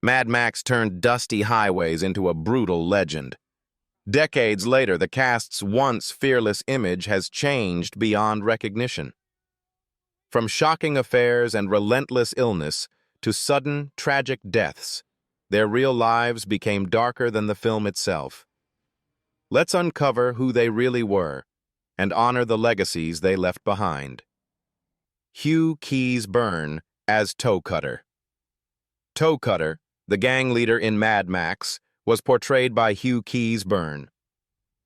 Mad Max turned dusty highways into a brutal legend. Decades later, the cast's once fearless image has changed beyond recognition. From shocking affairs and relentless illness to sudden, tragic deaths, their real lives became darker than the film itself. Let's uncover who they really were and honor the legacies they left behind. Hugh Keays-Byrne as Toe Cutter. Toe Cutter, the gang leader in Mad Max, was portrayed by Hugh Keays-Byrne.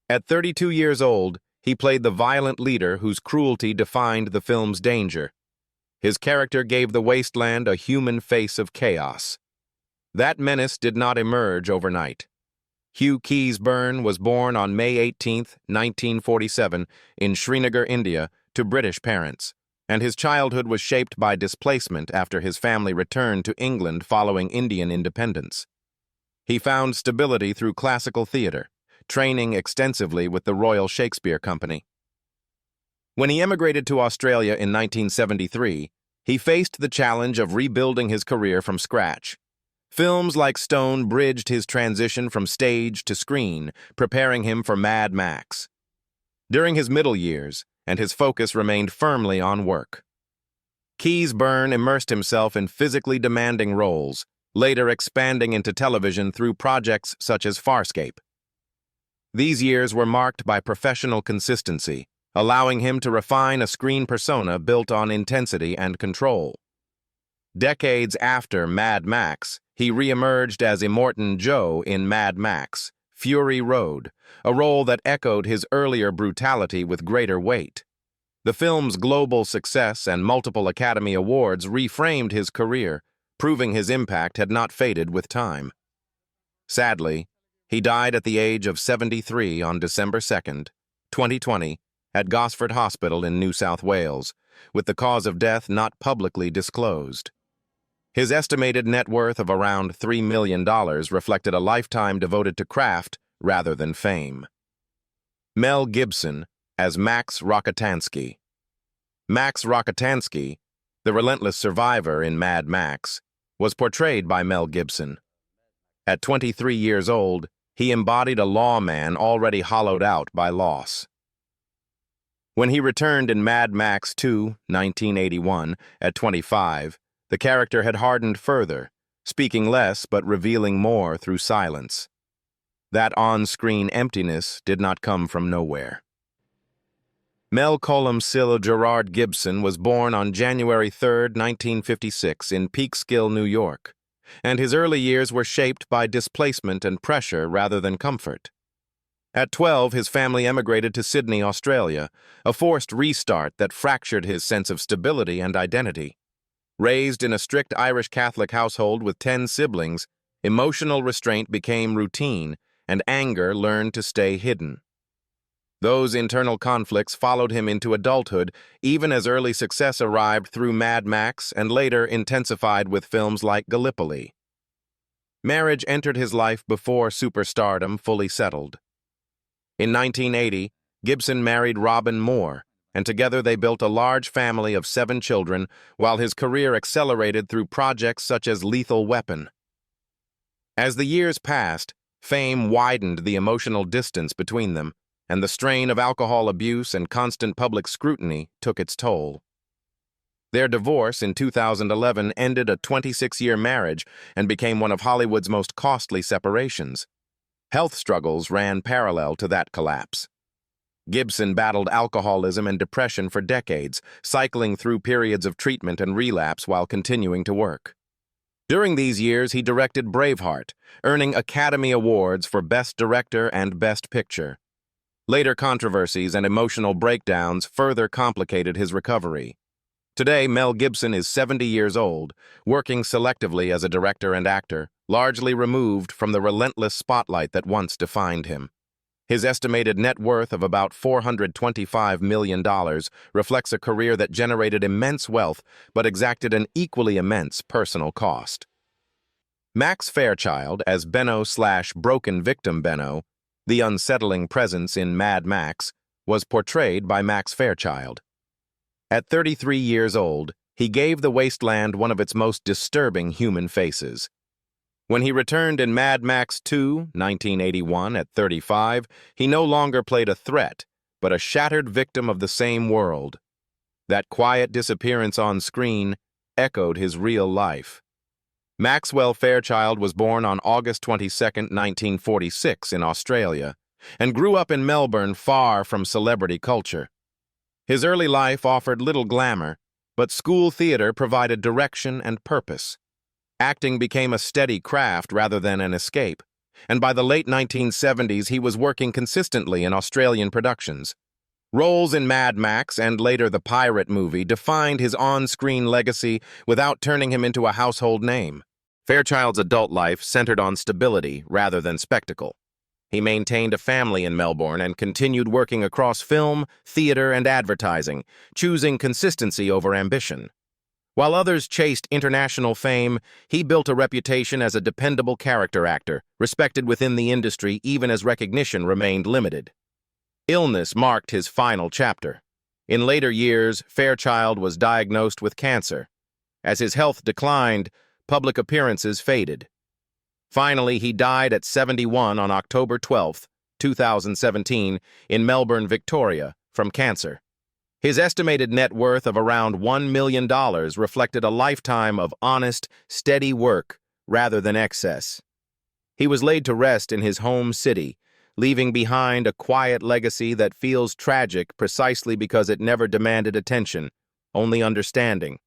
At 32 years old, he played the violent leader whose cruelty defined the film's danger. His character gave the wasteland a human face of chaos. That menace did not emerge overnight. Hugh Keays-Byrne was born on May 18, 1947, in Srinagar, India, to British parents, and his childhood was shaped by displacement after his family returned to England following Indian independence. He found stability through classical theater, training extensively with the Royal Shakespeare Company. When he emigrated to Australia in 1973, he faced the challenge of rebuilding his career from scratch. Films like Stone bridged his transition from stage to screen, preparing him for Mad Max. During his middle years, and his focus remained firmly on work. Keays-Byrne immersed himself in physically demanding roles, later expanding into television through projects such as Farscape. These years were marked by professional consistency, allowing him to refine a screen persona built on intensity and control. Decades after Mad Max, he re-emerged as Immortan Joe in Mad Max, Fury Road, a role that echoed his earlier brutality with greater weight. The film's global success and multiple Academy Awards reframed his career, proving his impact had not faded with time. Sadly, he died at the age of 73 on December 2, 2020, at Gosford Hospital in New South Wales, with the cause of death not publicly disclosed. His estimated net worth of around $3 million reflected a lifetime devoted to craft rather than fame. Mel Gibson as Max Rokitansky. Max Rokitansky, the relentless survivor in Mad Max, was portrayed by Mel Gibson. At 23 years old, he embodied a lawman already hollowed out by loss. When he returned in Mad Max 2, 1981, at 25, the character had hardened further, speaking less but revealing more through silence. That on-screen emptiness did not come from nowhere. Mel Colum-Cille Gerard Gibson was born on January 3, 1956, in Peekskill, New York, and his early years were shaped by displacement and pressure rather than comfort. At 12, his family emigrated to Sydney, Australia, a forced restart that fractured his sense of stability and identity. Raised in a strict Irish Catholic household with 10 siblings, emotional restraint became routine, and anger learned to stay hidden. Those internal conflicts followed him into adulthood, even as early success arrived through Mad Max and later intensified with films like Gallipoli. Marriage entered his life before superstardom fully settled. In 1980, Gibson married Robin Moore, and together they built a large family of 7 children, while his career accelerated through projects such as Lethal Weapon. As the years passed, fame widened the emotional distance between them, and the strain of alcohol abuse and constant public scrutiny took its toll. Their divorce in 2011 ended a 26-year marriage and became one of Hollywood's most costly separations. Health struggles ran parallel to that collapse. Gibson battled alcoholism and depression for decades, cycling through periods of treatment and relapse while continuing to work. During these years, he directed Braveheart, earning Academy Awards for Best Director and Best Picture. Later controversies and emotional breakdowns further complicated his recovery. Today, Mel Gibson is 70 years old, working selectively as a director and actor, largely removed from the relentless spotlight that once defined him. His estimated net worth of about $425 million reflects a career that generated immense wealth but exacted an equally immense personal cost. Max Fairchild as Benno/Broken Victim Benno, the unsettling presence in Mad Max, was portrayed by Max Fairchild. At 33 years old, he gave the wasteland one of its most disturbing human faces. When he returned in Mad Max 2, 1981, at 35, he no longer played a threat, but a shattered victim of the same world. That quiet disappearance on screen echoed his real life. Maxwell Fairchild was born on August 22, 1946, in Australia, and grew up in Melbourne, far from celebrity culture. His early life offered little glamour, but school theater provided direction and purpose. Acting became a steady craft rather than an escape, and by the late 1970s he was working consistently in Australian productions. Roles in Mad Max and later the Pirate movie defined his on-screen legacy without turning him into a household name. Fairchild's adult life centered on stability rather than spectacle. He maintained a family in Melbourne and continued working across film, theater, and advertising, choosing consistency over ambition. While others chased international fame, he built a reputation as a dependable character actor, respected within the industry even as recognition remained limited. Illness marked his final chapter. In later years, Fairchild was diagnosed with cancer. As his health declined, public appearances faded. Finally, he died at 71 on October 12, 2017, in Melbourne, Victoria, from cancer. His estimated net worth of around $1 million reflected a lifetime of honest, steady work rather than excess. He was laid to rest in his home city, leaving behind a quiet legacy that feels tragic precisely because it never demanded attention, only understanding.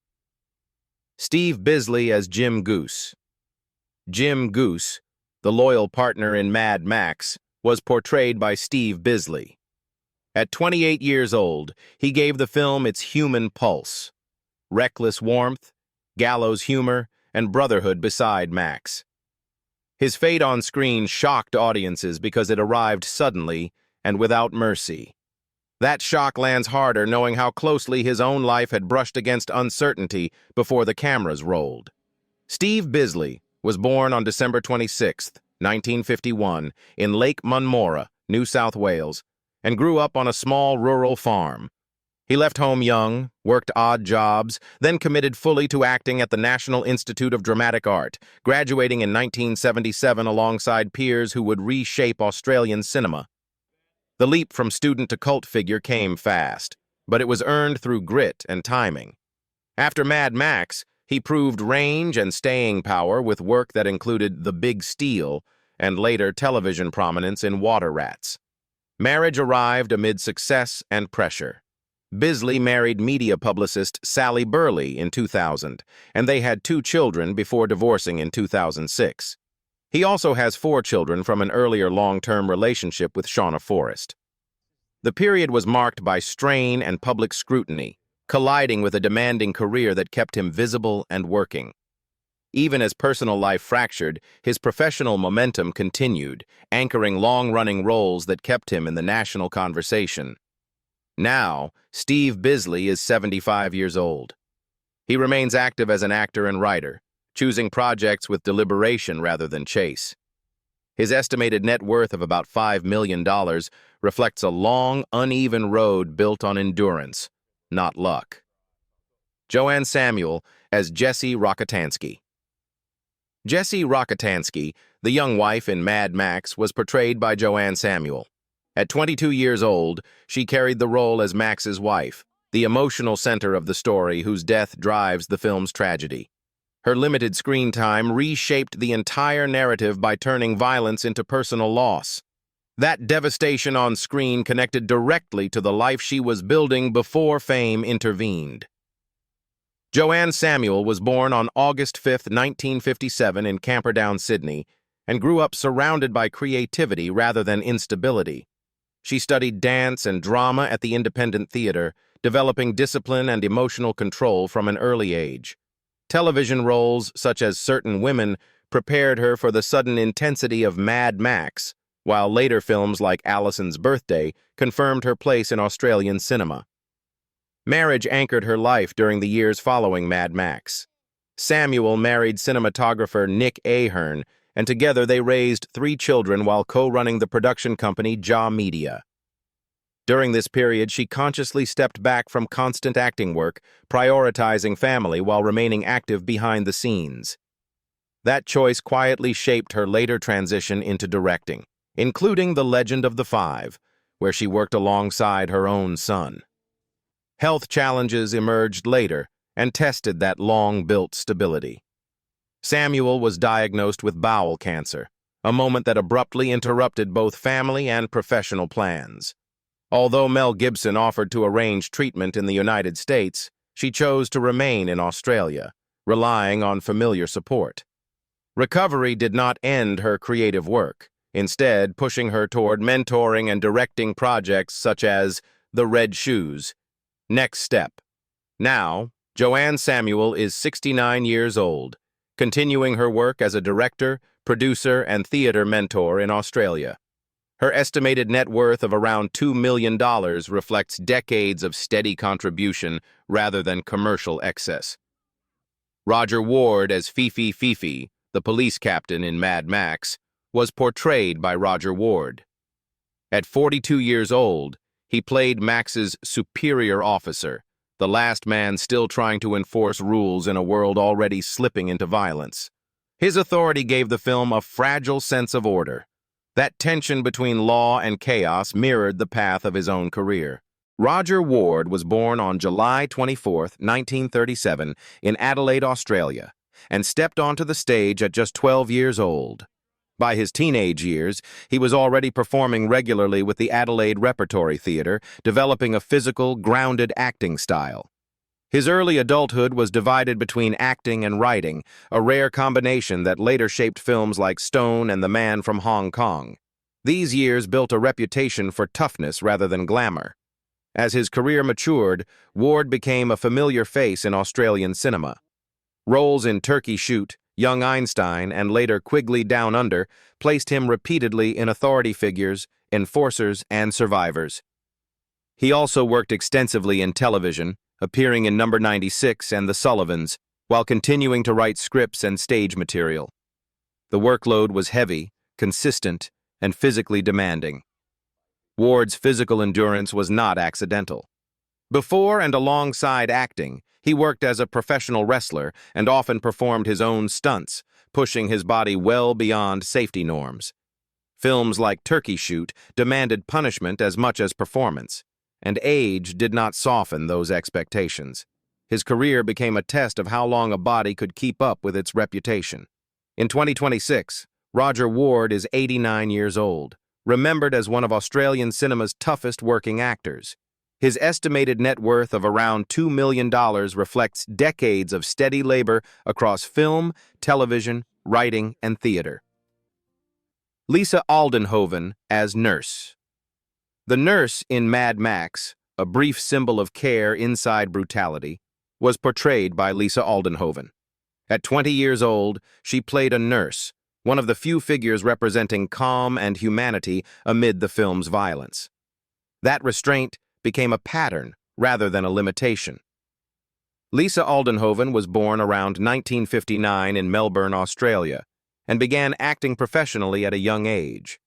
Steve Bisley as Jim Goose. Jim Goose, the loyal partner in Mad Max, was portrayed by Steve Bisley. At 28 years old, he gave the film its human pulse. Reckless warmth, gallows humor, and brotherhood beside Max. His fate on screen shocked audiences because it arrived suddenly and without mercy. That shock lands harder knowing how closely his own life had brushed against uncertainty before the cameras rolled. Steve Bisley was born on December 26, 1951, in Lake Munmora, New South Wales, and grew up on a small rural farm. He left home young, worked odd jobs, then committed fully to acting at the National Institute of Dramatic Art, graduating in 1977 alongside peers who would reshape Australian cinema. The leap from student to cult figure came fast, but it was earned through grit and timing. After Mad Max, he proved range and staying power with work that included The Big Steal and later television prominence in Water Rats. Marriage arrived amid success and pressure. Bisley married media publicist Sally Burley in 2000, and they had 2 children before divorcing in 2006. He also has 4 children from an earlier long-term relationship with Shauna Forrest. The period was marked by strain and public scrutiny, colliding with a demanding career that kept him visible and working. Even as personal life fractured, his professional momentum continued, anchoring long-running roles that kept him in the national conversation. Now, Steve Bisley is 75 years old. He remains active as an actor and writer, choosing projects with deliberation rather than chase. His estimated net worth of about $5 million reflects a long, uneven road built on endurance, not luck. Joanne Samuel as Jessie Rockatansky. Jessie Rockatansky, the young wife in Mad Max, was portrayed by Joanne Samuel. At 22 years old, she carried the role as Max's wife, the emotional center of the story whose death drives the film's tragedy. Her limited screen time reshaped the entire narrative by turning violence into personal loss. That devastation on screen connected directly to the life she was building before fame intervened. Joanne Samuel was born on August 5, 1957 in Camperdown, Sydney, and grew up surrounded by creativity rather than instability. She studied dance and drama at the Independent Theatre, developing discipline and emotional control from an early age. Television roles, such as Certain Women, prepared her for the sudden intensity of Mad Max, while later films like Alison's Birthday confirmed her place in Australian cinema. Marriage anchored her life during the years following Mad Max. Samuel married cinematographer Nick Ahern, and together they raised 3 children while co-running the production company Jaw Media. During this period, she consciously stepped back from constant acting work, prioritizing family while remaining active behind the scenes. That choice quietly shaped her later transition into directing, including The Legend of the Five, where she worked alongside her own son. Health challenges emerged later and tested that long-built stability. Samuel was diagnosed with bowel cancer, a moment that abruptly interrupted both family and professional plans. Although Mel Gibson offered to arrange treatment in the United States, she chose to remain in Australia, relying on familiar support. Recovery did not end her creative work, instead pushing her toward mentoring and directing projects such as The Red Shoes. Next step. Now, Joanne Samuel is 69 years old, continuing her work as a director, producer, and theater mentor in Australia. Her estimated net worth of around $2 million reflects decades of steady contribution rather than commercial excess. Roger Ward as Fifi, the police captain in Mad Max, was portrayed by Roger Ward. At 42 years old, he played Max's superior officer, the last man still trying to enforce rules in a world already slipping into violence. His authority gave the film a fragile sense of order. That tension between law and chaos mirrored the path of his own career. Roger Ward was born on July 24, 1937, in Adelaide, Australia, and stepped onto the stage at just 12 years old. By his teenage years, he was already performing regularly with the Adelaide Repertory Theatre, developing a physical, grounded acting style. His early adulthood was divided between acting and writing, a rare combination that later shaped films like Stone and The Man from Hong Kong. These years built a reputation for toughness rather than glamour. As his career matured, Ward became a familiar face in Australian cinema. Roles in Turkey Shoot, Young Einstein, and later Quigley Down Under placed him repeatedly in authority figures, enforcers, and survivors. He also worked extensively in television, appearing in Number 96 and The Sullivans, while continuing to write scripts and stage material. The workload was heavy, consistent, and physically demanding. Ward's physical endurance was not accidental. Before and alongside acting, he worked as a professional wrestler and often performed his own stunts, pushing his body well beyond safety norms. Films like Turkey Shoot demanded punishment as much as performance, and age did not soften those expectations. His career became a test of how long a body could keep up with its reputation. In 2026, Roger Ward is 89 years old, remembered as one of Australian cinema's toughest working actors. His estimated net worth of around $2 million reflects decades of steady labor across film, television, writing, and theater. Lisa Aldenhoven as Nurse. The nurse in Mad Max, a brief symbol of care inside brutality, was portrayed by Lisa Aldenhoven. At 20 years old, she played a nurse, one of the few figures representing calm and humanity amid the film's violence. That restraint became a pattern rather than a limitation. Lisa Aldenhoven was born around 1959 in Melbourne, Australia, and began acting professionally at a young age.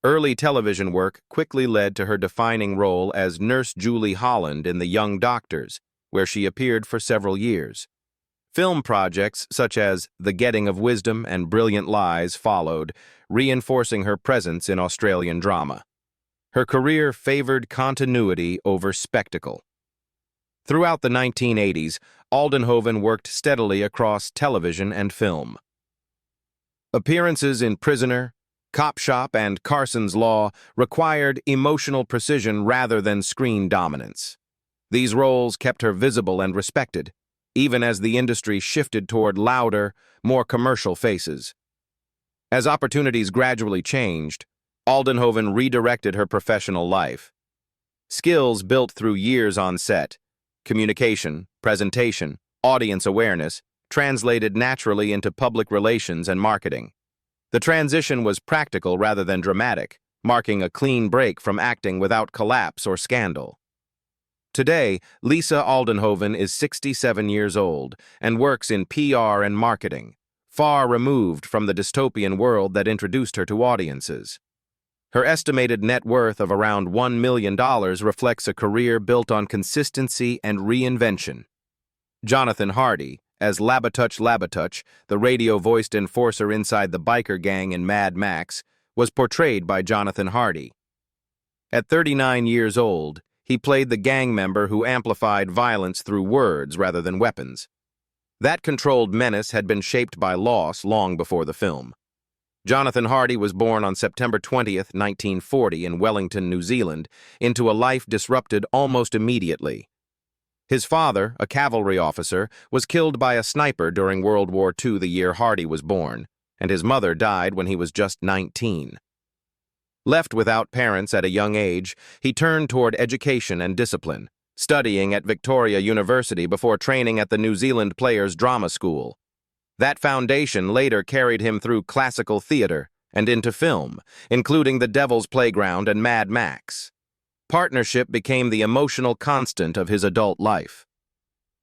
Early television work quickly led to her defining role as Nurse Julie Holland in The Young Doctors, where she appeared for several years. Film projects such as The Getting of Wisdom and Brilliant Lies followed, reinforcing her presence in Australian drama. Her career favored continuity over spectacle. Throughout the 1980s, Aldenhoven worked steadily across television and film. Appearances in Prisoner, Cop Shop, and Carson's Law required emotional precision rather than screen dominance. These roles kept her visible and respected, even as the industry shifted toward louder, more commercial faces. As opportunities gradually changed, Aldenhoven redirected her professional life. Skills built through years on set, communication, presentation, audience awareness, translated naturally into public relations and marketing. The transition was practical rather than dramatic, marking a clean break from acting without collapse or scandal. Today, Lisa Aldenhoven is 67 years old and works in PR and marketing, far removed from the dystopian world that introduced her to audiences. Her estimated net worth of around $1 million reflects a career built on consistency and reinvention. Jonathan Hardy, as Labatouche, the radio-voiced enforcer inside the biker gang in Mad Max, was portrayed by Jonathan Hardy. At 39 years old, he played the gang member who amplified violence through words rather than weapons. That controlled menace had been shaped by loss long before the film. Jonathan Hardy was born on September 20th, 1940 in Wellington, New Zealand, into a life disrupted almost immediately. His father, a cavalry officer, was killed by a sniper during World War II the year Hardy was born, and his mother died when he was just 19. Left without parents at a young age, he turned toward education and discipline, studying at Victoria University before training at the New Zealand Players Drama School. That foundation later carried him through classical theater and into film, including The Devil's Playground and Mad Max. Partnership became the emotional constant of his adult life.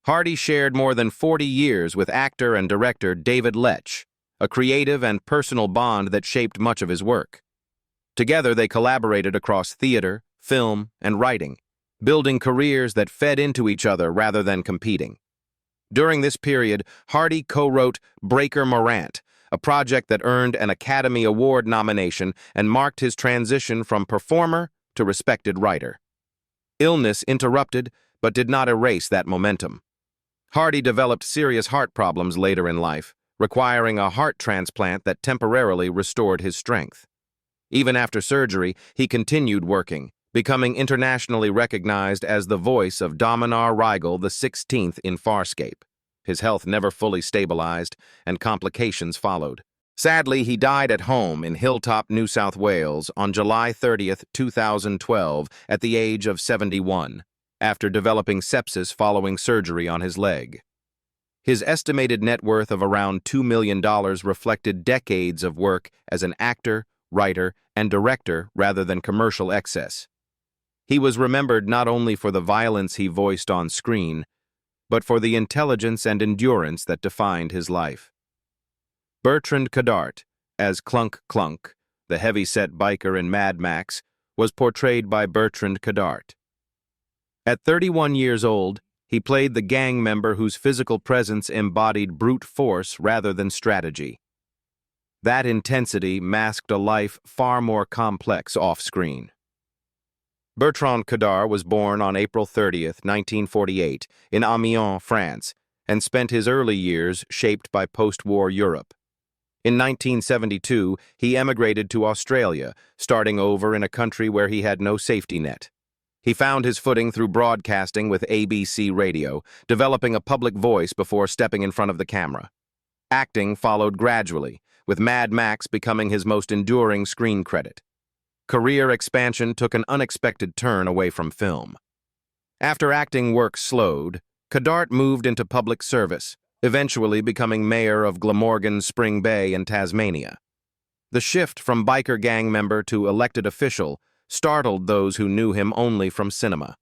Hardy shared more than 40 years with actor and director David Lech, a creative and personal bond that shaped much of his work. Together they collaborated across theater, film, and writing, building careers that fed into each other rather than competing. During this period, Hardy co-wrote Breaker Morant, a project that earned an Academy Award nomination and marked his transition from performer to respected writer. Illness interrupted, but did not erase that momentum. Hardy developed serious heart problems later in life, requiring a heart transplant that temporarily restored his strength. Even after surgery, he continued working, becoming internationally recognized as the voice of Dominar Rigel XVI in Farscape. His health never fully stabilized, and complications followed. Sadly, he died at home in Hilltop, New South Wales on July 30th, 2012, at the age of 71, after developing sepsis following surgery on his leg. His estimated net worth of around $2 million reflected decades of work as an actor, writer, and director rather than commercial excess. He was remembered not only for the violence he voiced on screen, but for the intelligence and endurance that defined his life. Bertrand Cadart, as Clunk Clunk, the heavy-set biker in Mad Max, was portrayed by Bertrand Cadart. At 31 years old, he played the gang member whose physical presence embodied brute force rather than strategy. That intensity masked a life far more complex off-screen. Bertrand Cadart was born on April 30th, 1948, in Amiens, France, and spent his early years shaped by post-war Europe. In 1972, he emigrated to Australia, starting over in a country where he had no safety net. He found his footing through broadcasting with ABC Radio, developing a public voice before stepping in front of the camera. Acting followed gradually, with Mad Max becoming his most enduring screen credit. Career expansion took an unexpected turn away from film. After acting work slowed, Cadart moved into public service, eventually becoming mayor of Glamorgan Spring Bay in Tasmania. The shift from biker gang member to elected official startled those who knew him only from cinema.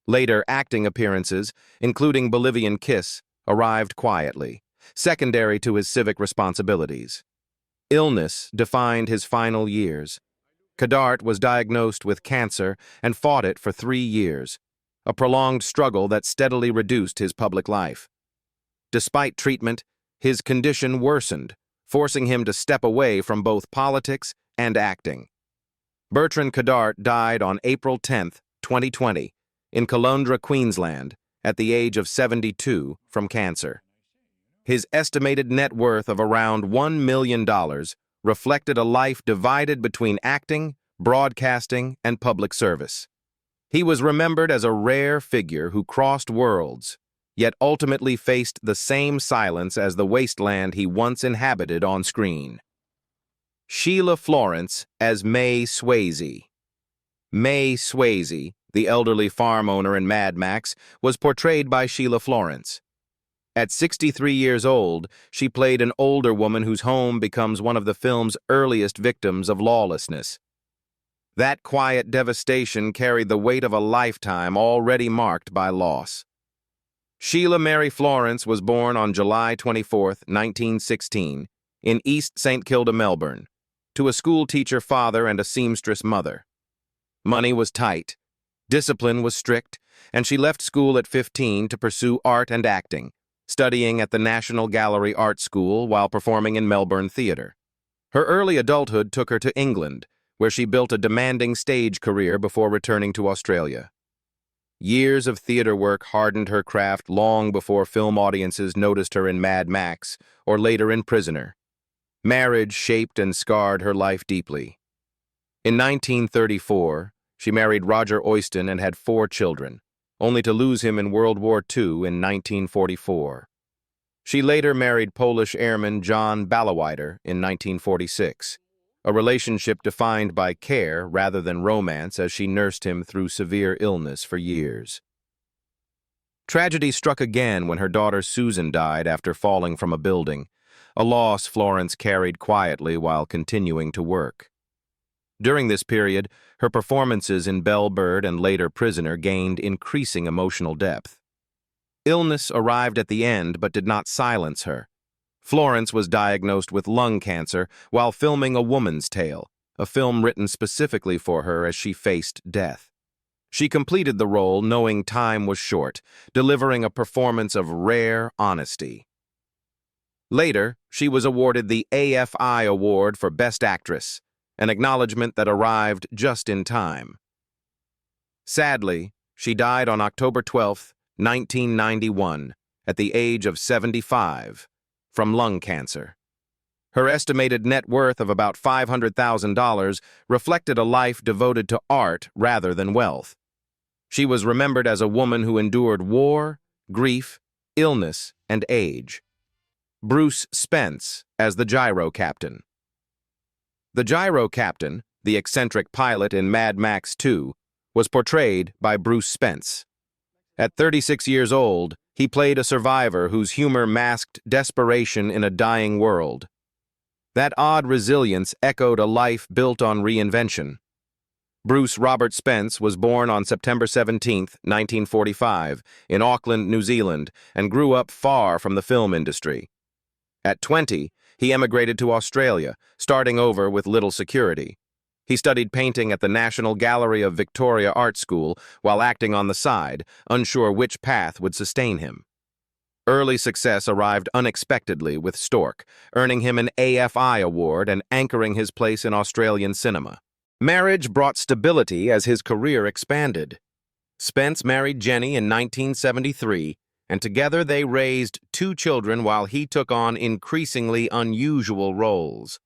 Later acting appearances, including Bolivian Kiss, arrived quietly, secondary to his civic responsibilities. Illness defined his final years. Cadart was diagnosed with cancer and fought it for 3 years, a prolonged struggle that steadily reduced his public life. Despite treatment, his condition worsened, forcing him to step away from both politics and acting. Bertrand Cadart died on April 10, 2020, in Caloundra, Queensland, at the age of 72 from cancer. His estimated net worth of around $1 million reflected a life divided between acting, broadcasting, and public service. He was remembered as a rare figure who crossed worlds, yet ultimately faced the same silence as the wasteland he once inhabited on screen. Sheila Florance as May Swayze. May Swayze, the elderly farm owner in Mad Max, was portrayed by Sheila Florance. At 63 years old, she played an older woman whose home becomes one of the film's earliest victims of lawlessness. That quiet devastation carried the weight of a lifetime already marked by loss. Sheila Mary Florance was born on July 24, 1916, in East St. Kilda, Melbourne, to a schoolteacher father and a seamstress mother. Money was tight, discipline was strict, and she left school at 15 to pursue art and acting, studying at the National Gallery Art School while performing in Melbourne theatre. Her early adulthood took her to England, where she built a demanding stage career before returning to Australia. Years of theatre work hardened her craft long before film audiences noticed her in Mad Max or later in Prisoner. Marriage shaped and scarred her life deeply. In 1934, she married Roger Oyston and had 4 children, only to lose him in World War II in 1944. She later married Polish airman John Ballawhiter in 1946, a relationship defined by care rather than romance as she nursed him through severe illness for years. Tragedy struck again when her daughter Susan died after falling from a building, a loss Florance carried quietly while continuing to work. During this period, her performances in Belle Bird and later Prisoner gained increasing emotional depth. Illness arrived at the end but did not silence her. Florance was diagnosed with lung cancer while filming A Woman's Tale, a film written specifically for her as she faced death. She completed the role knowing time was short, delivering a performance of rare honesty. Later, she was awarded the AFI Award for Best Actress, an acknowledgement that arrived just in time. Sadly, she died on October 12, 1991, at the age of 75, from lung cancer. Her estimated net worth of about $500,000 reflected a life devoted to art rather than wealth. She was remembered as a woman who endured war, grief, illness, and age. Bruce Spence as the gyro captain. The gyro captain, the eccentric pilot in Mad Max 2, was portrayed by Bruce Spence. At 36 years old, he played a survivor whose humor masked desperation in a dying world. That odd resilience echoed a life built on reinvention. Bruce Robert Spence was born on September 17, 1945, in Auckland, New Zealand, and grew up far from the film industry. At 20, he emigrated to Australia, starting over with little security. He studied painting at the National Gallery of Victoria Art School while acting on the side, unsure which path would sustain him. Early success arrived unexpectedly with Stork, earning him an AFI award and anchoring his place in Australian cinema. Marriage brought stability as his career expanded. Spence married Jenny in 1973, and together they raised 2 children while he took on increasingly unusual roles.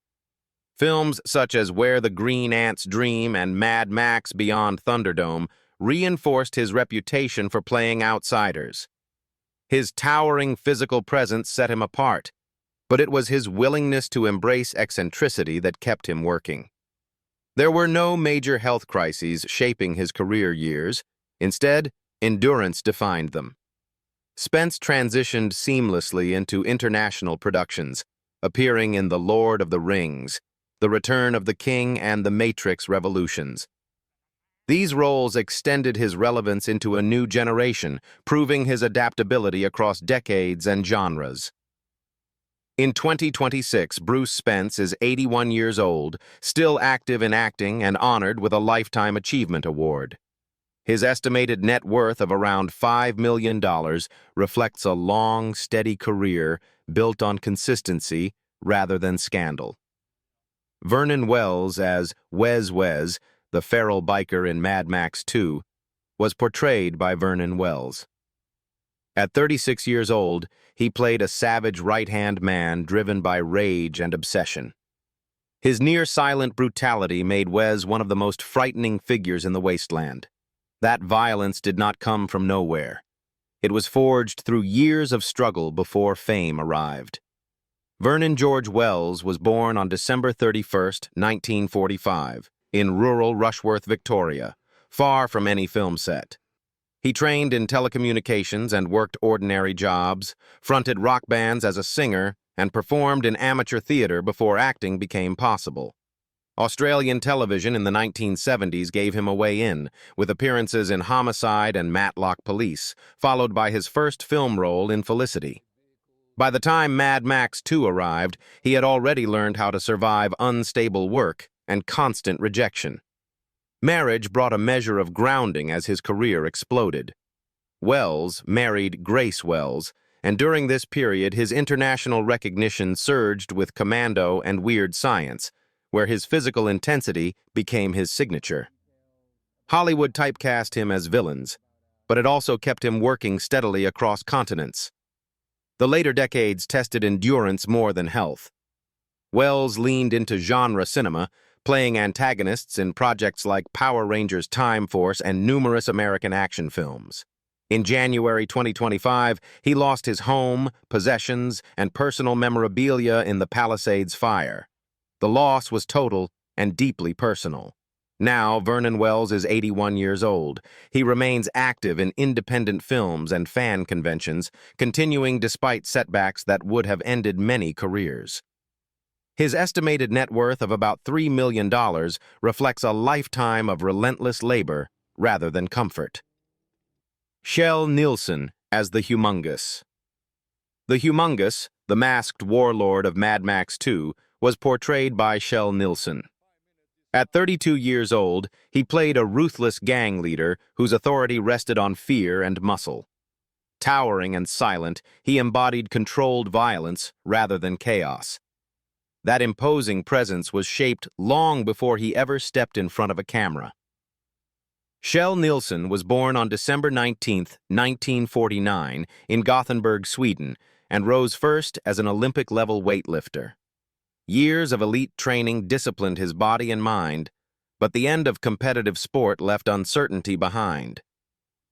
Films such as Where the Green Ants Dream and Mad Max Beyond Thunderdome reinforced his reputation for playing outsiders. His towering physical presence set him apart, but it was his willingness to embrace eccentricity that kept him working. There were no major health crises shaping his career years. Instead, endurance defined them. Spence transitioned seamlessly into international productions, appearing in The Lord of the Rings, The Return of the King, and The Matrix Revolutions. These roles extended his relevance into a new generation, proving his adaptability across decades and genres. In 2026, Bruce Spence is 81 years old, still active in acting and honored with a Lifetime Achievement Award. His estimated net worth of around $5 million reflects a long, steady career built on consistency rather than scandal. Vernon Wells as Wes, the feral biker in Mad Max 2, was portrayed by Vernon Wells. At 36 years old, he played a savage right-hand man driven by rage and obsession. His near-silent brutality made Wes one of the most frightening figures in the wasteland. That violence did not come from nowhere. It was forged through years of struggle before fame arrived. Vernon George Wells was born on December 31, 1945, in rural Rushworth, Victoria, far from any film set. He trained in telecommunications and worked ordinary jobs, fronted rock bands as a singer, and performed in amateur theater before acting became possible. Australian television in the 1970s gave him a way in, with appearances in Homicide and Matlock Police, followed by his first film role in Felicity. By the time Mad Max 2 arrived, he had already learned how to survive unstable work and constant rejection. Marriage brought a measure of grounding as his career exploded. Wells married Grace Wells, and during this period his international recognition surged with Commando and Weird Science, where his physical intensity became his signature. Hollywood typecast him as villains, but it also kept him working steadily across continents. The later decades tested endurance more than health. Wells leaned into genre cinema, playing antagonists in projects like Power Rangers Time Force and numerous American action films. In January 2025, he lost his home, possessions, and personal memorabilia in the Palisades fire. The loss was total and deeply personal. Now, Vernon Wells is 81 years old. He remains active in independent films and fan conventions, continuing despite setbacks that would have ended many careers. His estimated net worth of about $3 million reflects a lifetime of relentless labor rather than comfort. Kjell Nilsson as the Humongous. The Humongous, the masked warlord of Mad Max 2, was portrayed by Kjell Nilsson. At 32 years old, he played a ruthless gang leader whose authority rested on fear and muscle. Towering and silent, he embodied controlled violence rather than chaos. That imposing presence was shaped long before he ever stepped in front of a camera. Kjell Nilsson was born on December 19, 1949, in Gothenburg, Sweden, and rose first as an Olympic-level weightlifter. Years of elite training disciplined his body and mind, but the end of competitive sport left uncertainty behind.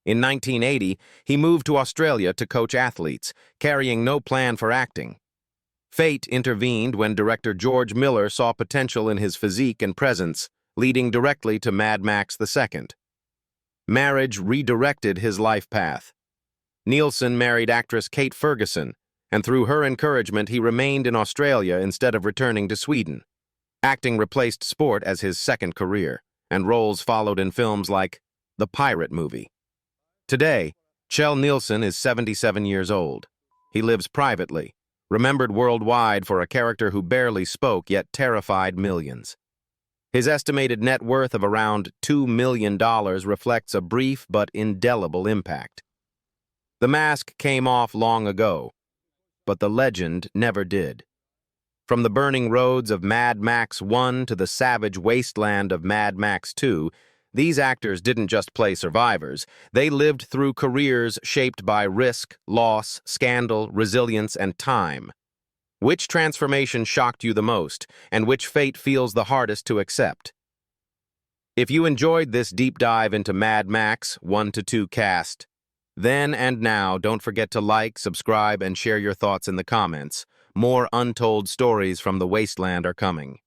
In 1980, he moved to Australia to coach athletes, carrying no plan for acting. Fate intervened when director George Miller saw potential in his physique and presence, leading directly to Mad Max II. Marriage redirected his life path. Nilsson married actress Kate Ferguson, and through her encouragement he remained in Australia instead of returning to Sweden. Acting replaced sport as his second career, and roles followed in films like The Pirate Movie. Today, Kjell Nilsson is 77 years old. He lives privately, remembered worldwide for a character who barely spoke yet terrified millions. His estimated net worth of around $2 million reflects a brief but indelible impact. The mask came off long ago, but the legend never did. From the burning roads of Mad Max 1 to the savage wasteland of Mad Max 2, these actors didn't just play survivors. They lived through careers shaped by risk, loss, scandal, resilience, and time. Which transformation shocked you the most, and which fate feels the hardest to accept? If you enjoyed this deep dive into Mad Max 1 to 2 cast, then and now don't forget to like, subscribe, and share your thoughts in the comments. More untold stories from the wasteland are coming.